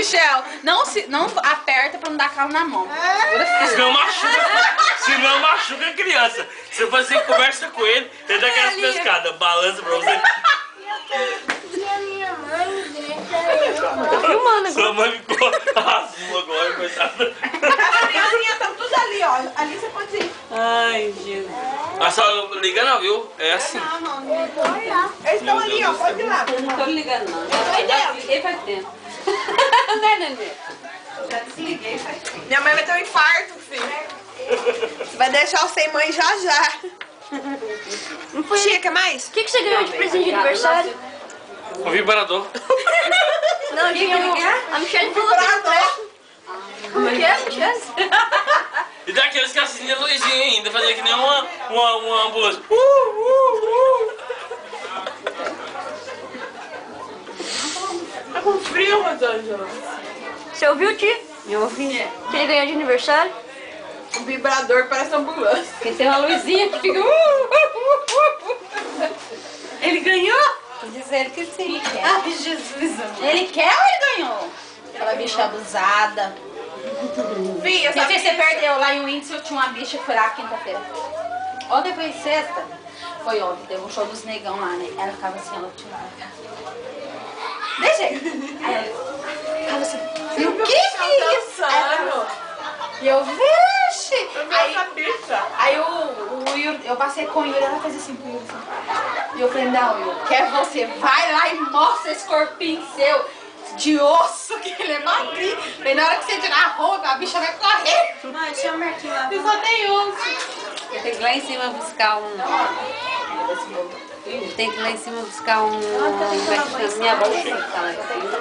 Michel, não aperta pra não dar calo na mão. Senão machuca a criança. Se você conversa com ele, ele dá aquelas pescadas, balança pra você. E a minha mãe deixa Tô filmando agora. Sua mãe ficou azul agora, coitada. As criancinhas estão tudo ali, ó. Ali você pode ir. Ai, Jesus. Ah, só liga não, viu? É assim. Eles estão ali, ó. Pode ir lá. Eu não tô ligando, não. Vai Já dentro. liguei faz tempo. Né, Nenê? Já desliguei. Minha mãe vai ter um infarto, filho. Vai deixar o sem mãe já já. Não foi. Tia, quer mais? O que você ganhou de presente de aniversário? Um vibrador. Não, a Michelle falou que não presta. Como é que é, Michelle? E daqueles que acendem a luzinha ainda, fazia que nem uma ambulância. Tá com frio, Rosângela. Você ouviu, tia? Eu ouvi. Que ele ganhou de aniversário? O vibrador parece ambulância. Porque tem uma luzinha que fica. Ele ganhou? Dizendo que sim. Ai, Jesus. Ele quer ou ele ganhou? Aquela bicha abusada. Fia, Minha filha, você perdeu lá em um índice, eu tinha uma bicha que foi lá quinta-feira. Ontem foi sexta. Foi ontem, teve um show dos negão lá, né? Ela ficava assim, ela tinha. Deixa aí. Aí ela ficava assim. E o que é isso? E eu, vixe! Aí eu passei com o Yuri, ela fez assim com o Yuri. Assim. E eu falei, não, Yuri, quer você? Vai lá e mostra esse corpinho seu de osso que ele é magrinho. Falei, na hora que você tirar a roupa, a bicha vai correr. Mãe, deixa eu marquinhos lá. Eu só tenho osso. Eu tenho que ir lá em cima buscar um. Tem que ir lá em cima buscar um. Minha bolsa tá lá em cima.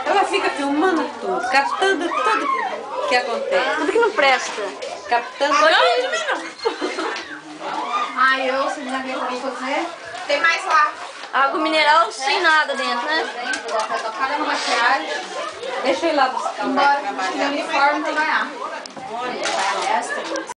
Ela fica filmando tudo, captando tudo que acontece. Tudo que não presta. Captando Ai, eu, você já viu o que eu vou fazer? Tem mais lá. Água mineral sem nada dentro, né? Paga no maquiagem. Deixa eu ir lá buscar. Bora, uniforme trabalhar. Olha, essa.